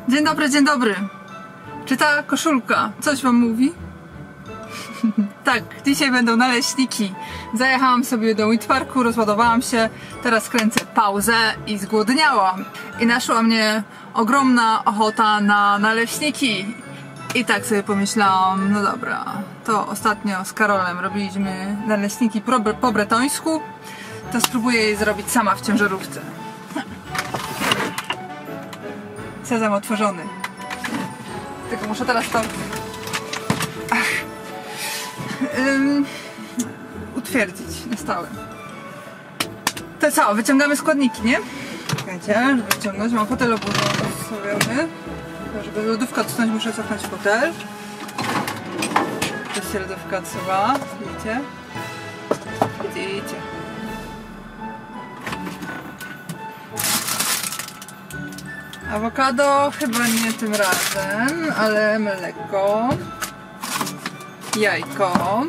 Dzień dobry, dzień dobry. Czy ta koszulka coś wam mówi? Tak, dzisiaj będą naleśniki. Zajechałam sobie do Wind Parku, rozładowałam się, teraz kręcę pauzę i zgłodniałam. I naszła mnie ogromna ochota na naleśniki. I tak sobie pomyślałam, no dobra, to ostatnio z Karolem robiliśmy naleśniki po bretońsku, to spróbuję je zrobić sama w ciężarówce. Sezam otworzony. Tylko muszę teraz to utwierdzić na stałe. To co? Wyciągamy składniki, nie? Czekajcie, żeby wyciągnąć. Mam fotel obłożony. Żeby lodówkę odsunąć, muszę cofnąć fotel. To się lodówka odsuwa. Widzicie? Widzicie. Awokado chyba nie tym razem, ale mleko, jajko.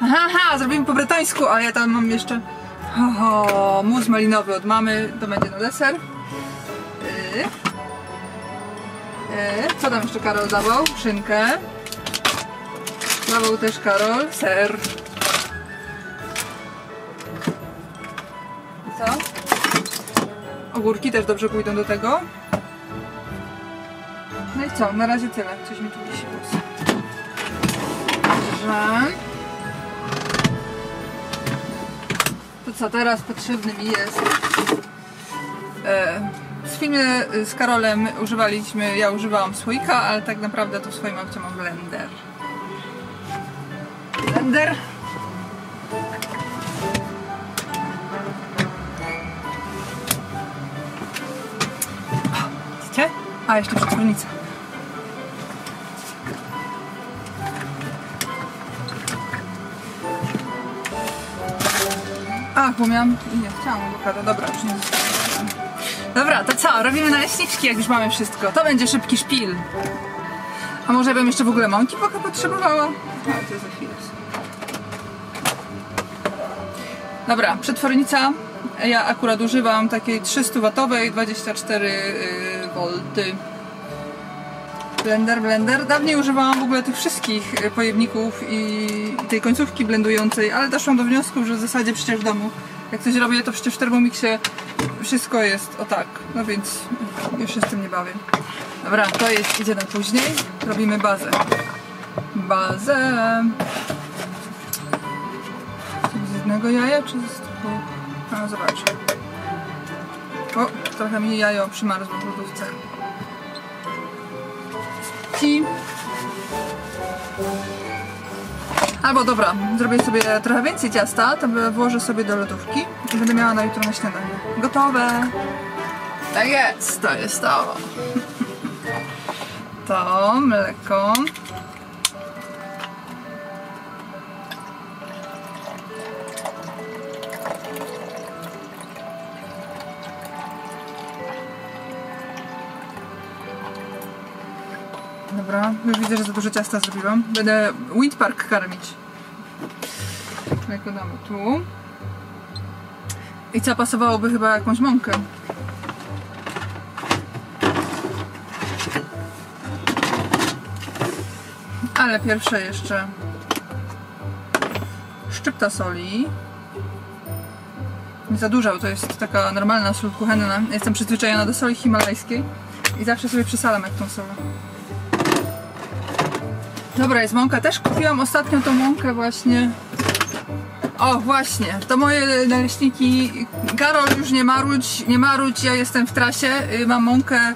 Aha, zrobimy po bretońsku, a ja tam mam jeszcze mus malinowy od mamy, to będzie na deser. Co tam jeszcze Karol dawał? Szynkę. Dawał też Karol ser. I co? Ogórki też dobrze pójdą do tego. No i co? Na razie tyle. Coś mi tu wisi. Dobrze. To co teraz potrzebny mi jest? W filmie z Karolem ja używałam słoika, ale tak naprawdę to w swoim aucie mam blender. Blender. Widzicie? A, jeszcze przetwornica. Ach, bo miałam... Nie, chciałam awokado. Dobra, już nie zostawiam. Dobra, to co? Robimy naleśniczki, jak już mamy wszystko. To będzie szybki szpil. A może bym jeszcze w ogóle mąki potrzebowała? No, to za chwilę. Dobra, przetwornica. Ja akurat używam takiej 300-watowej, 24 V. Blender. Dawniej używałam w ogóle tych wszystkich pojemników i tej końcówki blendującej, ale doszłam do wniosku, że w zasadzie przecież w domu, jak coś robię, to przecież w Thermomixie wszystko jest o tak. No więc już się z tym nie bawię. Dobra, to idzie na później. Robimy bazę. Z jednego jaja, czy z dwóch? No, zobaczę. O, trochę mi jajo przymarzło w lodówce. Albo dobra, zrobię sobie trochę więcej ciasta, to włożę sobie do lodówki i będę miała na jutro na śniadanie. Gotowe! Tak jest, to jest to. To mleko. Dobra, już widzę, że za dużo ciasta zrobiłam. Będę Wind Park karmić. Mleko damy tu. I co, pasowałoby chyba jakąś mąkę. Ale pierwsze jeszcze szczypta soli. Nie za dużo, bo to jest taka normalna sól kuchenna. Jestem przyzwyczajona do soli himalajskiej i zawsze sobie przesalam jak tą solę. Dobra, jest mąka. Też kupiłam ostatnio tą mąkę właśnie. O, właśnie. To moje naleśniki. Karol, już nie marudź, ja jestem w trasie. Mam mąkę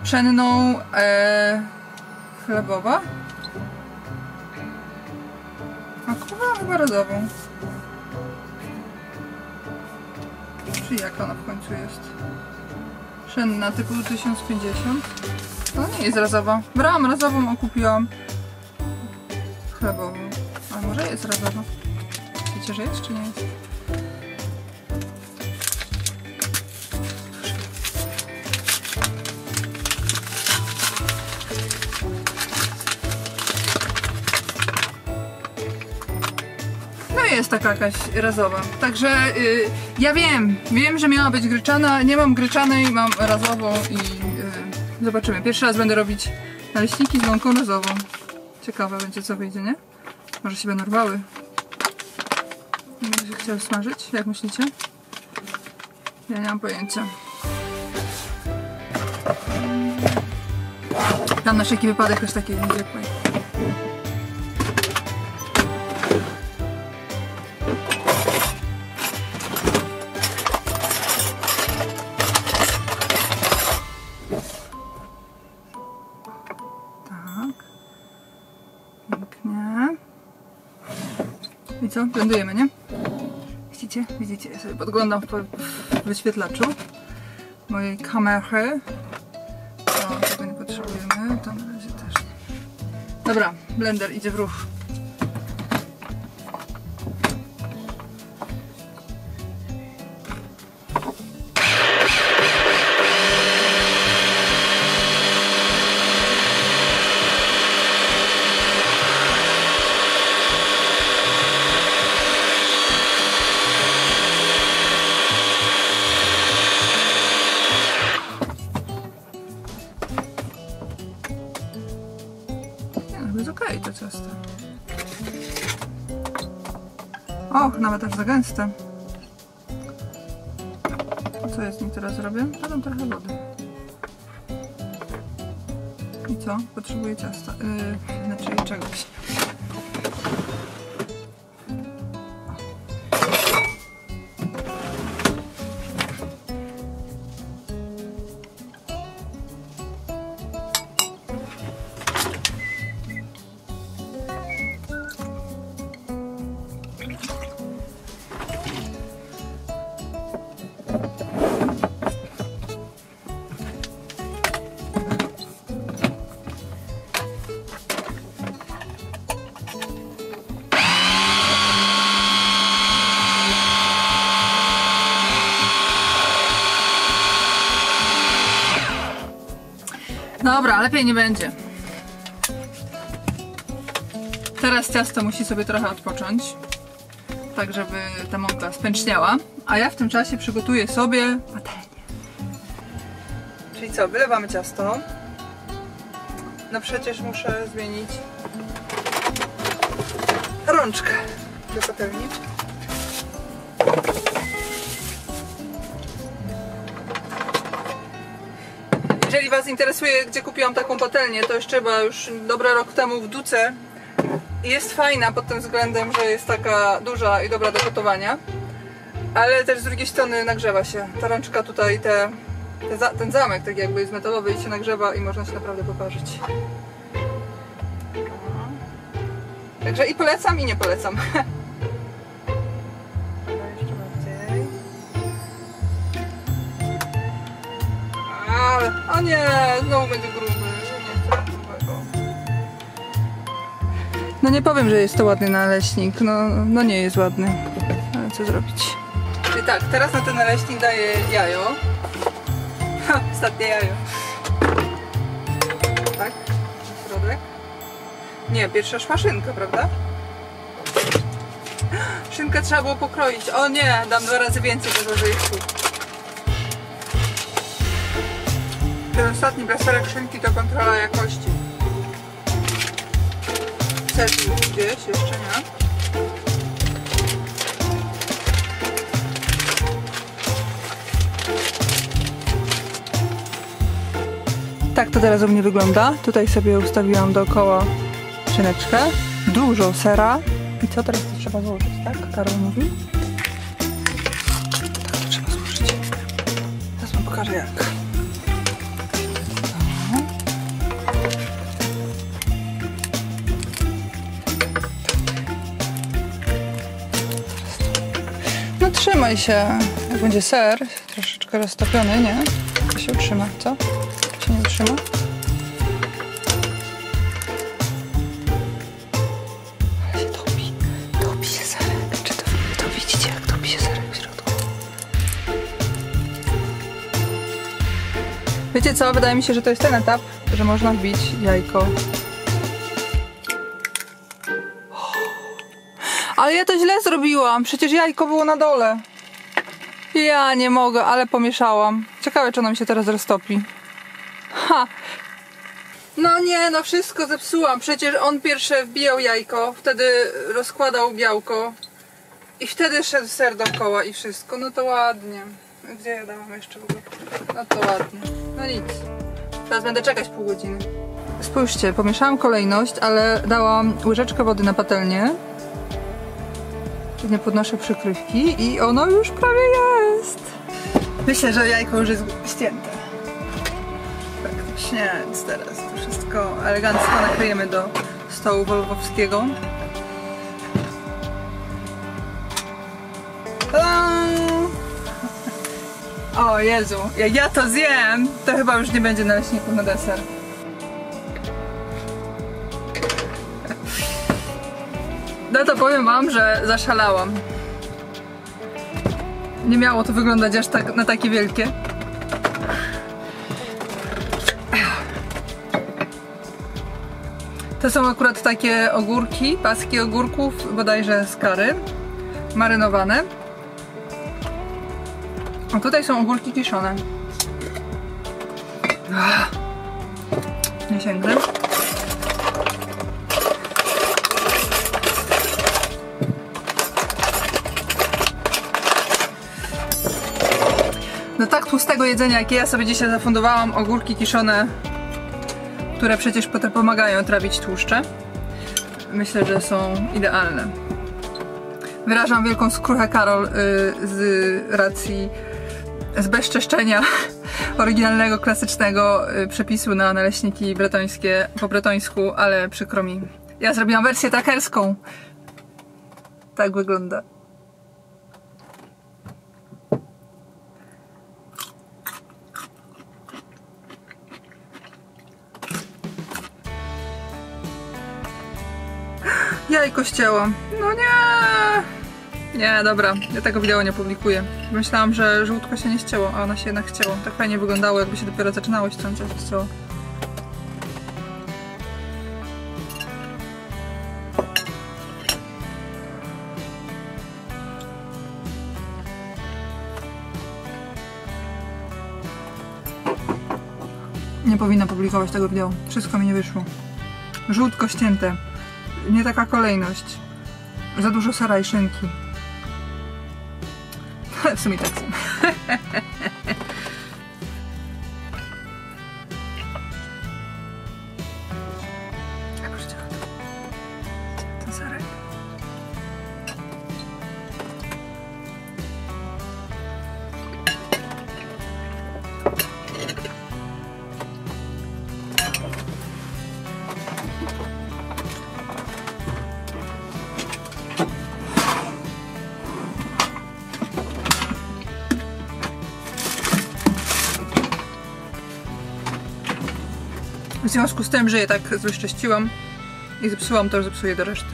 pszenną chlebowa. A kupowałam chyba rodową. Czy jak ona w końcu jest? Pszenna typu 1050. To nie jest razowa. Brałam razową, a kupiłam chlebową. A może jest razowa? Wiecie, że jest, czy nie jest? No jest taka jakaś razowa. Także ja wiem, że miała być gryczana. Nie mam gryczanej, mam razową i Zobaczymy. Pierwszy raz będę robić naleśniki z mąką ryżową. Ciekawe będzie, co wyjdzie, nie? Może się będą rwały. Może się chciał smażyć? Jak myślicie? Ja nie mam pojęcia. Tam na wszelki wypadek też takiej niezwykłej. Tak. Pięknie. I co? Blendujemy, nie? Widzicie? Widzicie? Ja sobie podglądam w wyświetlaczu mojej kamery. O, tego nie potrzebujemy. To na razie też nie. Dobra, blender idzie w ruch. Jest okej, to ciasto. Och, nawet aż za gęste. Co ja z nim teraz robię? Dodam trochę wody. I co? Potrzebuję ciasta. Znaczy czegoś. Dobra, lepiej nie będzie. Teraz ciasto musi sobie trochę odpocząć, tak żeby ta mąka spęczniała, a ja w tym czasie przygotuję sobie patelnię. Czyli co, wylewamy ciasto. No przecież muszę zmienić rączkę do patelni. Jeżeli Was interesuje, gdzie kupiłam taką patelnię, to jeszcze chyba już dobry rok temu w Duce. Jest fajna pod tym względem, że jest taka duża i dobra do gotowania, ale też z drugiej strony nagrzewa się. Ta rączka tutaj, ten zamek tak jakby jest metalowy i się nagrzewa i można się naprawdę poparzyć. Także i polecam, i nie polecam. Jeszcze bardziej. Ale, o nie, znowu będzie gruby. Nie chcę grubego. No nie powiem, że jest to ładny naleśnik. No nie jest ładny. Ale co zrobić? Czyli tak, teraz na ten naleśnik daję jajo. Ha, ostatnie jajo. Tak? Środek. Nie, pierwsza szła szynka, prawda? Szynkę trzeba było pokroić. O nie, dam 2 razy więcej, bo że jest tu. Ten ostatni plasterek szynki to kontrola jakości. Ser gdzieś, jeszcze nie. Tak to teraz u mnie wygląda. Tutaj sobie ustawiłam dookoła szyneczkę. Dużo sera. I co teraz to trzeba złożyć, tak? Karol mówi. Tak to trzeba złożyć. Teraz wam pokażę jak. No trzymaj się. Jak będzie ser troszeczkę roztopiony, nie? To się utrzyma, co? Się nie utrzyma? Ale się topi. Topi się serek. Czy to widzicie, jak topi się serek w środku? Wiecie co? Wydaje mi się, że to jest ten etap, że można wbić jajko. Ale ja to źle zrobiłam. Przecież jajko było na dole. Ja nie mogę, ale pomieszałam. Ciekawe, czy ono mi się teraz roztopi. Ha! No nie, no wszystko zepsułam. Przecież on pierwsze wbijał jajko, wtedy rozkładał białko i wtedy szedł ser dookoła i wszystko. No to ładnie. Gdzie ja dałam jeszcze w ogóle? No to ładnie. No nic. Teraz będę czekać pół godziny. Spójrzcie, pomieszałam kolejność, ale dałam łyżeczkę wody na patelnię. Nie podnoszę przykrywki i ono już prawie jest. Myślę, że jajko już jest ścięte. Praktycznie, więc teraz to wszystko elegancko nakryjemy do stołu wolwowskiego. O Jezu, jak ja to zjem, to chyba już nie będzie naleśników na deser. No to powiem wam, że zaszalałam. Nie miało to wyglądać aż tak, na takie wielkie. To są akurat takie ogórki, paski ogórków, bodajże z Kary, marynowane. A tutaj są ogórki kiszone. Nie sięgnę. Do tak tłustego jedzenia, jakie ja sobie dzisiaj zafundowałam, ogórki kiszone, które przecież pomagają trawić tłuszcze, myślę, że są idealne. Wyrażam wielką skruchę, Karol, z racji zbezczeszczenia oryginalnego, klasycznego przepisu na naleśniki bretońskie po bretońsku, ale przykro mi. Ja zrobiłam wersję takerską. Tak wygląda. Jajko ścięłam. No nie! Nie, dobra, ja tego wideo nie publikuję. Myślałam, że żółtko się nie ścięło, a ona się jednak ścięło. Tak fajnie wyglądało, jakby się dopiero zaczynało ściąć, a się ścięło. Nie powinna publikować tego wideo. Wszystko mi nie wyszło. Żółtko ścięte. Nie taka kolejność. Za dużo sera i szynki. Ale w sumie tak samo. Spójrzcie na to. Ten serek. W związku z tym, że je tak zwyszczyściłam i zepsułam, to już zepsuję do reszty.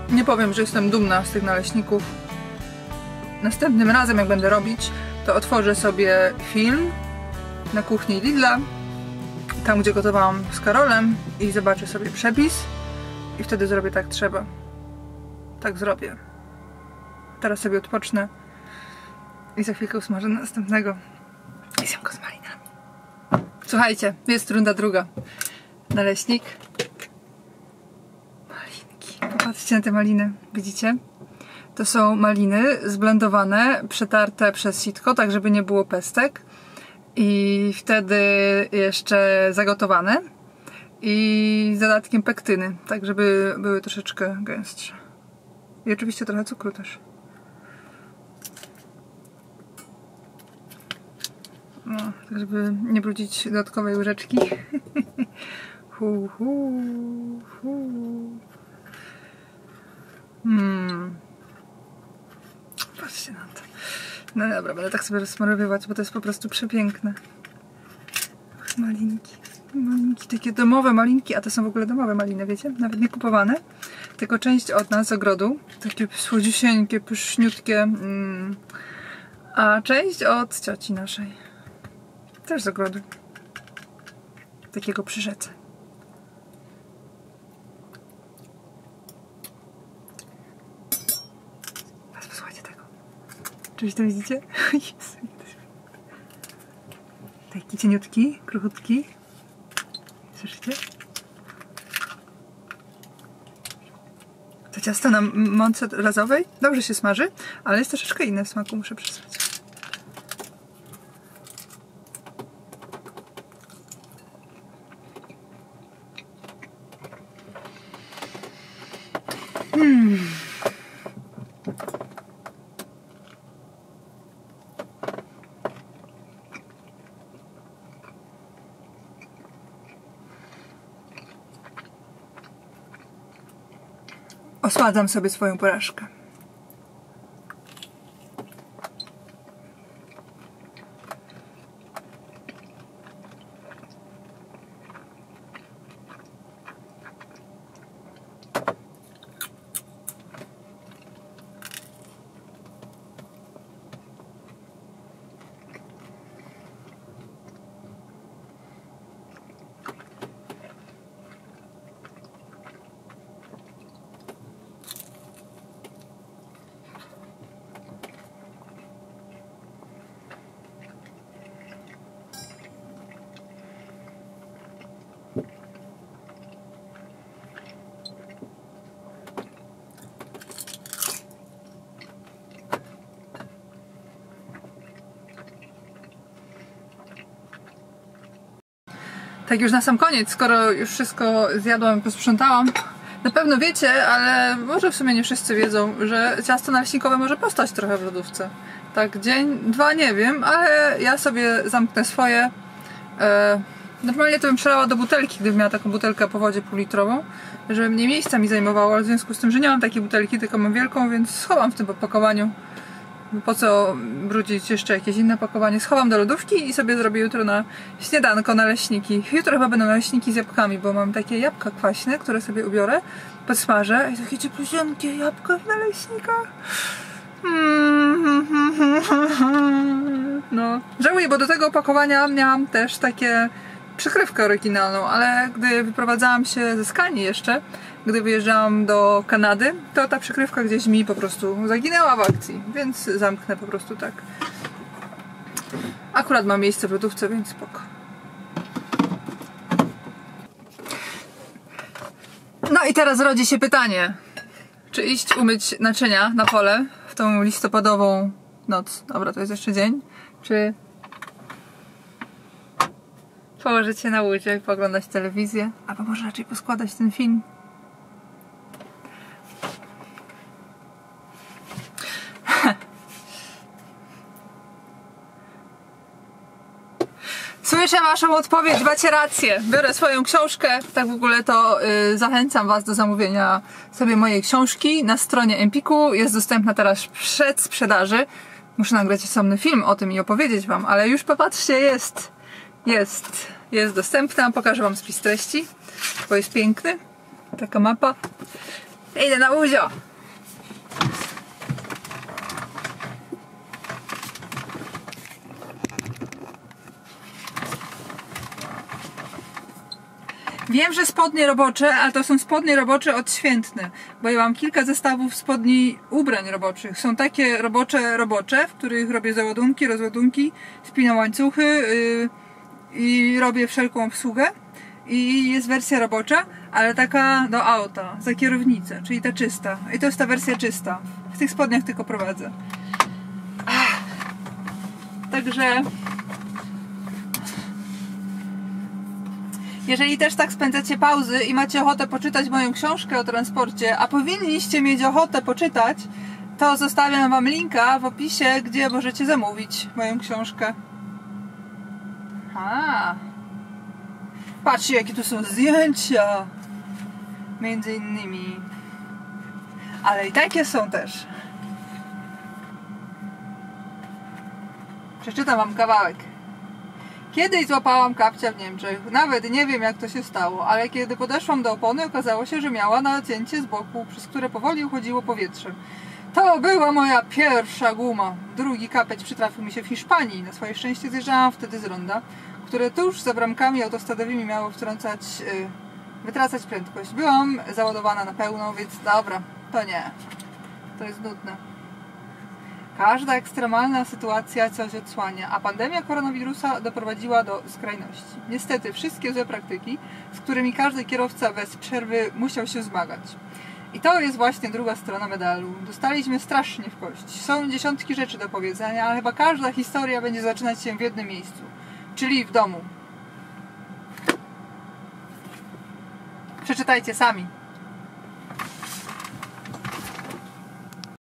Nie powiem, że jestem dumna z tych naleśników. Następnym razem, jak będę robić, to otworzę sobie film na kuchni Lidla, tam gdzie gotowałam z Karolem, i zobaczę sobie przepis i wtedy zrobię tak trzeba. Tak zrobię. Teraz sobie odpocznę i za chwilkę usmażę następnego i zjem go z malinami. Słuchajcie, jest runda druga. Naleśnik. Malinki. Popatrzcie na te maliny. Widzicie? To są maliny zblendowane, przetarte przez sitko, tak żeby nie było pestek. I wtedy jeszcze zagotowane i z dodatkiem pektyny, tak żeby były troszeczkę gęstsze. I oczywiście trochę cukru też. No, tak żeby nie brudzić dodatkowej łyżeczki. Patrzcie na to. No dobra, będę tak sobie rozsmarowywać, bo to jest po prostu przepiękne. Malinki. Malinki, takie domowe malinki, a to są w ogóle domowe maliny, wiecie? Nawet nie kupowane, tylko część od nas z ogrodu. Takie słodziusieńkie, pyszniutkie. A część od cioci naszej. Też z ogrodu. Takiego przy rzece. Posłuchajcie tego. Czyś to widzicie? Jezu. Taki cieniutki, kruchutki. Słyszycie? To ciasto na mące razowej dobrze się smaży, ale jest troszeczkę inne w smaku, muszę przyznać. Osładzam sobie swoją porażkę. Tak już na sam koniec, skoro już wszystko zjadłam i posprzątałam, na pewno wiecie, ale może w sumie nie wszyscy wiedzą, że ciasto naleśnikowe może postać trochę w lodówce. Tak dzień, dwa nie wiem, ale ja sobie zamknę swoje. Normalnie to bym przelała do butelki, gdybym miała taką butelkę po wodzie półlitrową, żeby mniej miejsca mi zajmowało, ale w związku z tym, że nie mam takiej butelki, tylko mam wielką, więc schowam w tym opakowaniu. Po co brudzić jeszcze jakieś inne pakowanie? Schowam do lodówki i sobie zrobię jutro na śniadanko naleśniki. Jutro chyba będą naleśniki z jabłkami, bo mam takie jabłka kwaśne, które sobie ubiorę, podsmażę i takie ciepluzienkie jabłka w naleśnikach. No, żałuję, bo do tego opakowania miałam też takie przykrywkę oryginalną, ale gdy wyprowadzałam się ze Skanii jeszcze, gdy wyjeżdżałam do Kanady, to ta przykrywka gdzieś mi po prostu zaginęła w akcji, więc zamknę po prostu tak. Akurat mam miejsce w lodówce, więc spoko. No i teraz rodzi się pytanie, czy iść umyć naczynia na pole w tą listopadową noc, dobra, to jest jeszcze dzień, czy położyć się na łodzie i pooglądać telewizję, albo może raczej poskładać ten film. Słyszę waszą odpowiedź, macie rację. Biorę swoją książkę, tak w ogóle to zachęcam was do zamówienia sobie mojej książki na stronie Empiku. Jest dostępna teraz przed sprzedaży. Muszę nagrać osobny film o tym i opowiedzieć wam, ale już popatrzcie, jest dostępna. Pokażę wam spis treści, bo jest piękny. Taka mapa. Idę na łódzio. Wiem, że spodnie robocze, ale to są spodnie robocze odświętne, bo ja mam kilka zestawów spodni ubrań roboczych. Są takie robocze, w których robię załadunki, rozładunki, spinam łańcuchy i robię wszelką obsługę. I jest wersja robocza, ale taka do auta, za kierownicę, czyli ta czysta. I to jest ta wersja czysta. W tych spodniach tylko prowadzę. Także jeżeli też tak spędzacie pauzy i macie ochotę poczytać moją książkę o transporcie, a powinniście mieć ochotę poczytać, to zostawiam wam linka w opisie, gdzie możecie zamówić moją książkę. Patrzcie, jakie tu są zdjęcia! Między innymi. Ale i takie są też. Przeczytam wam kawałek. Kiedyś złapałam kapcia w Niemczech. Nawet nie wiem, jak to się stało, ale kiedy podeszłam do opony, okazało się, że miała nacięcie z boku, przez które powoli uchodziło powietrze. To była moja pierwsza guma. Drugi kapeć przytrafił mi się w Hiszpanii. Na swoje szczęście zjeżdżałam wtedy z ronda, które tuż za bramkami autostradowymi miało wytracać prędkość. Byłam załadowana na pełno, więc dobra, to nie. To jest nudne. Każda ekstremalna sytuacja coś odsłania, a pandemia koronawirusa doprowadziła do skrajności. Niestety wszystkie złe praktyki, z którymi każdy kierowca bez przerwy musiał się zmagać. I to jest właśnie druga strona medalu. Dostaliśmy strasznie w kość. Są dziesiątki rzeczy do powiedzenia, ale chyba każda historia będzie zaczynać się w jednym miejscu, czyli w domu. Przeczytajcie sami.